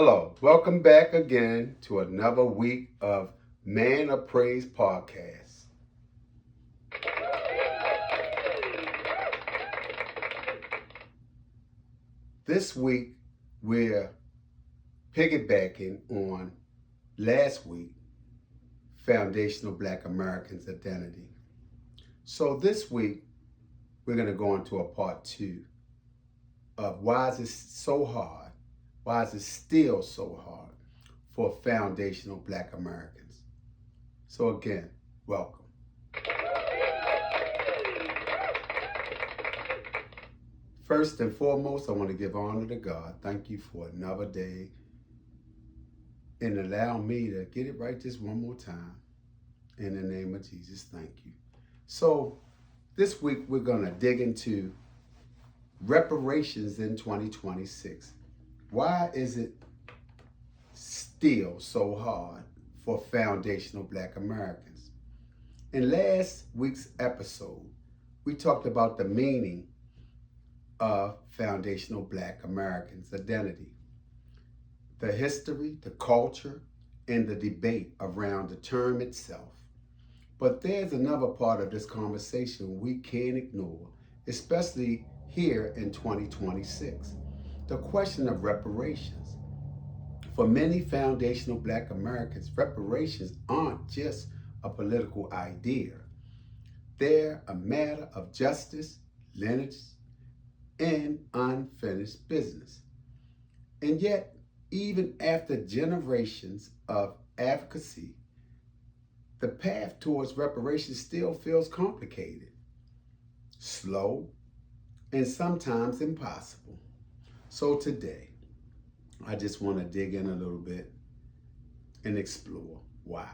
Hello, welcome back again to another week of Man of Praise podcast. This week we're piggybacking on last week, Foundational Black Americans Identity. So this week we're going to go into a part two of why is it so hard? Why is it still so hard for foundational Black Americans? So again, welcome. First and foremost, I want to give honor to God. Thank you for another day and allow me to get it right just one more time. In the name of Jesus, thank you. So this week we're going to dig into reparations in 2026. Why is it still so hard for foundational Black Americans? In last week's episode, we talked about the meaning of foundational Black Americans' identity, the history, the culture, and the debate around the term itself. But there's another part of this conversation we can't ignore, especially here in 2026, the question of reparations. For many foundational Black Americans, reparations aren't just a political idea. They're a matter of justice, lineage, and unfinished business. And yet, even after generations of advocacy, the path towards reparations still feels complicated, slow, and sometimes impossible. So today, I just want to dig in a little bit and explore why.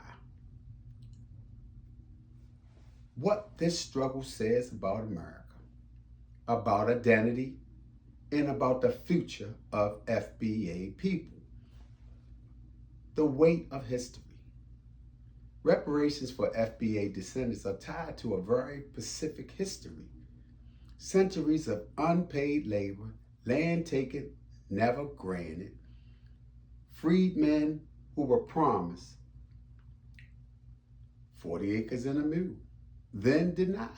What this struggle says about America, about identity, and about the future of FBA people. The weight of history. Reparations for FBA descendants are tied to a very specific history. Centuries of unpaid labor, land taken, never granted, freedmen who were promised 40 acres and a mule, then denied.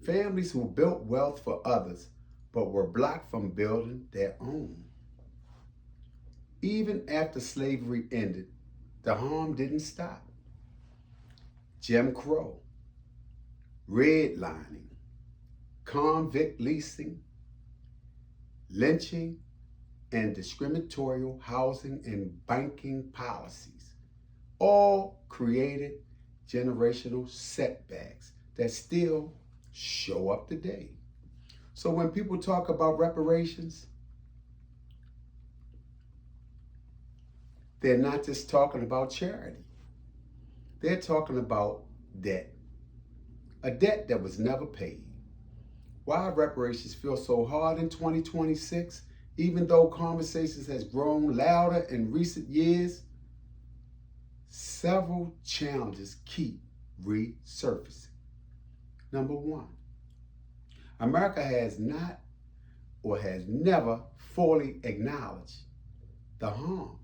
Families who built wealth for others but were blocked from building their own. Even after slavery ended, the harm didn't stop. Jim Crow, redlining, convict leasing, lynching, and discriminatory housing and banking policies all created generational setbacks that still show up today. So when people talk about reparations, they're not just talking about charity. They're talking about debt, a debt that was never paid. Why reparations feel so hard in 2026, even though conversations has grown louder in recent years, several challenges keep resurfacing. Number one, America has not or has never fully acknowledged the harm.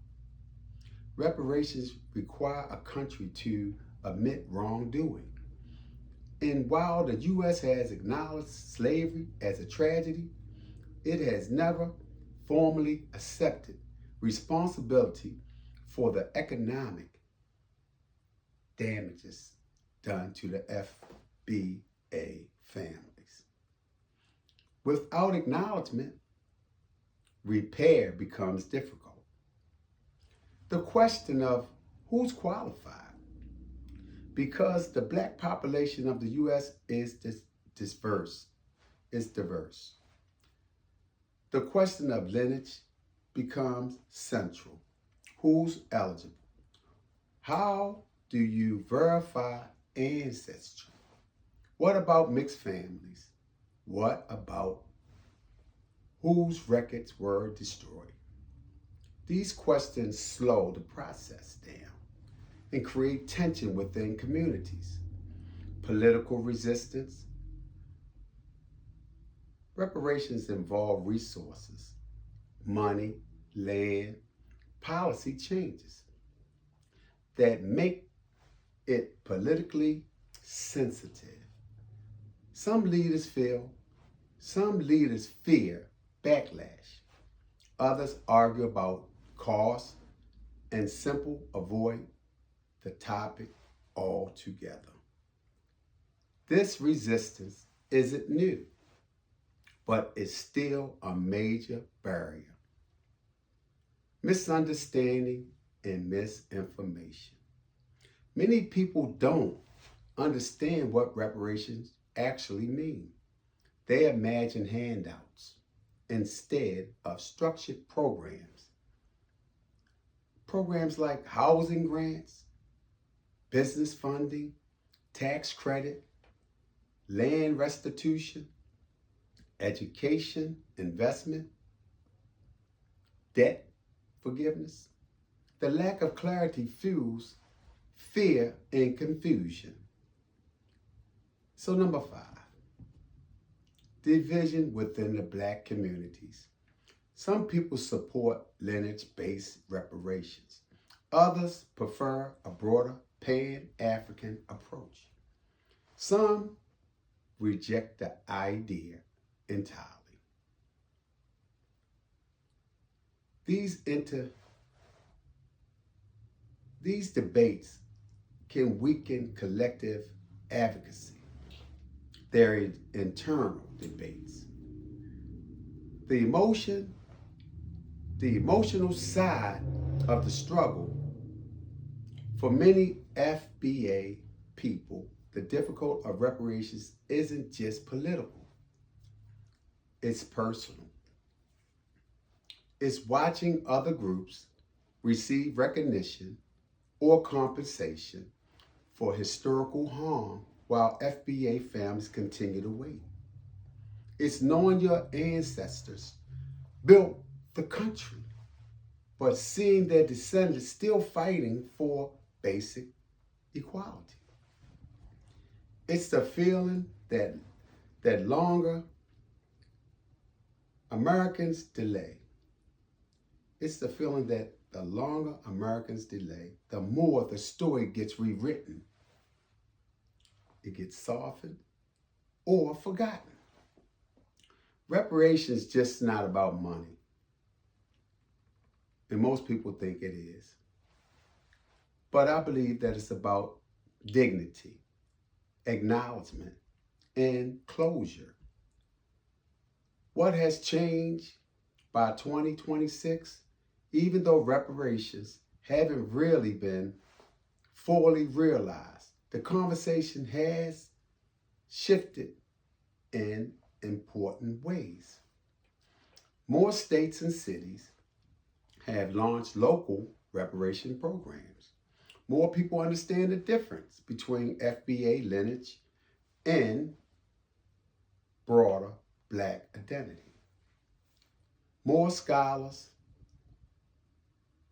Reparations require a country to admit wrongdoing. And while the U.S. has acknowledged slavery as a tragedy, it has never formally accepted responsibility for the economic damages done to the FBA families. Without acknowledgement, repair becomes difficult. The question of who's qualified, because the Black population of the U.S. is diverse. The question of lineage becomes central. Who's eligible? How do you verify ancestry? What about mixed families? What about whose records were destroyed? These questions slow the process down and create tension within communities. Political resistance. Reparations involve resources, money, land, policy changes that make it politically sensitive. Some leaders fear backlash. Others argue about cost and simply avoid the topic altogether. This resistance isn't new, but it's still a major barrier. Misunderstanding and misinformation. Many people don't understand what reparations actually mean. They imagine handouts instead of structured programs. Programs like housing grants, business funding, tax credit, land restitution, education, investment, debt forgiveness. The lack of clarity fuels fear and confusion. So, number 5, division within the Black communities. Some people support lineage-based reparations. Others prefer a broader Pan-African approach. Some reject the idea entirely. These debates can weaken collective advocacy. They're internal debates. The emotional side of the struggle for many FBA people, the difficult of reparations isn't just political, it's personal. It's watching other groups receive recognition or compensation for historical harm while FBA families continue to wait. It's knowing your ancestors built the country, but seeing their descendants still fighting for basic equality. It's the feeling that longer Americans delay. It's the feeling that the longer Americans delay, the more the story gets rewritten. It gets softened or forgotten. Reparations just not about money. And most people think it is. But I believe that it's about dignity, acknowledgement, and closure. What has changed by 2026, even though reparations haven't really been fully realized, the conversation has shifted in important ways. More states and cities have launched local reparation programs. More people understand the difference between FBA lineage and broader Black identity. More scholars,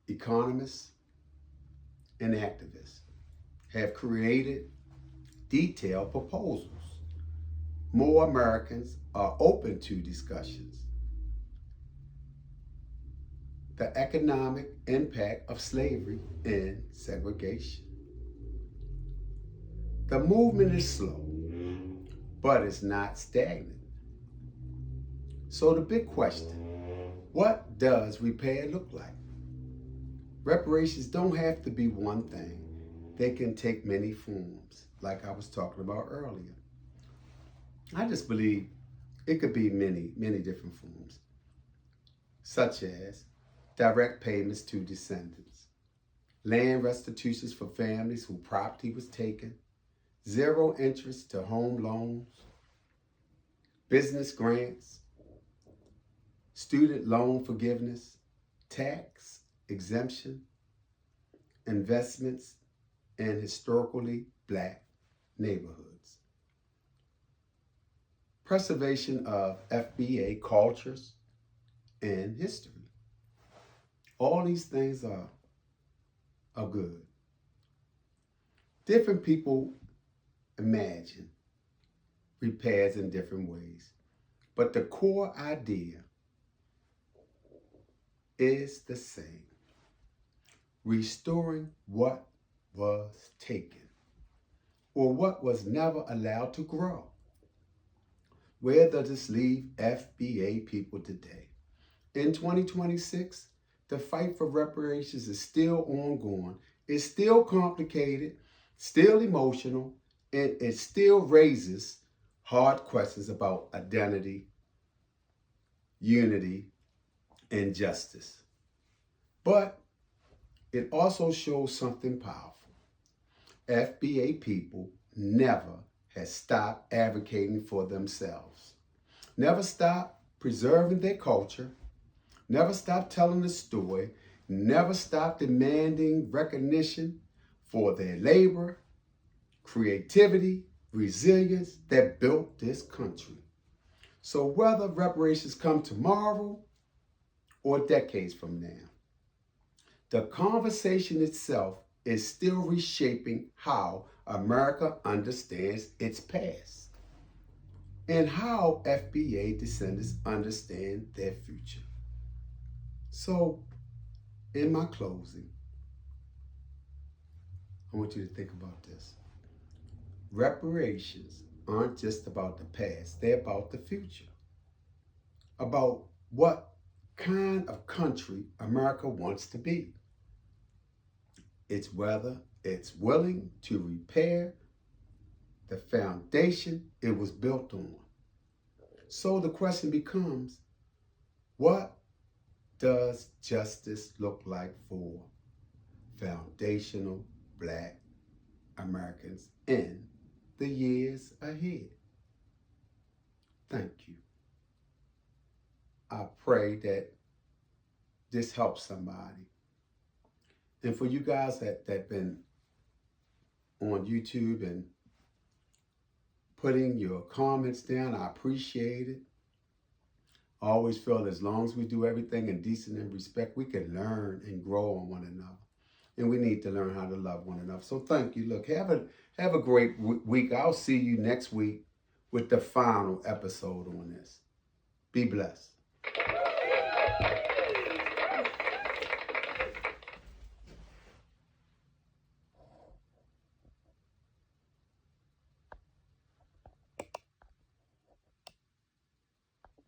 economists, and activists have created detailed proposals. More Americans are open to discussions. The economic impact of slavery and segregation. The movement is slow, but it's not stagnant. So the big question, what does repair look like? Reparations don't have to be one thing. They can take many forms, like I was talking about earlier. I just believe it could be many, many different forms, such as direct payments to descendants, land restitutions for families whose property was taken, zero interest to home loans, business grants, student loan forgiveness, tax exemption, investments in historically Black neighborhoods, preservation of FBA cultures and history. All these things are good. Different people imagine repairs in different ways, but the core idea is the same. restoring what was taken or what was never allowed to grow. Where does this leave FBA people today? In 2026, the fight for reparations is still ongoing. It's still complicated, still emotional, and it still raises hard questions about identity, unity, and justice. But it also shows something powerful. FBA people never has stopped advocating for themselves, never stopped preserving their culture, never stopped telling the story, never stopped demanding recognition for their labor, creativity, resilience that built this country. So whether reparations come tomorrow or decades from now, the conversation itself is still reshaping how America understands its past and how FBA descendants understand their future. So, in my closing, I want you to think about this. Reparations aren't just about the past, they're about the future, about what kind of country America wants to be. It's whether it's willing to repair the foundation it was built on. So the question becomes, what does justice look like for foundational Black Americans in the years ahead? Thank you. I pray that this helps somebody. And for you guys that been on YouTube and putting your comments down, I appreciate it. I always feel as long as we do everything in decent and respect, we can learn and grow on one another. And we need to learn how to love one another. So thank you. Look, have a great week. I'll see you next week with the final episode on this. Be blessed.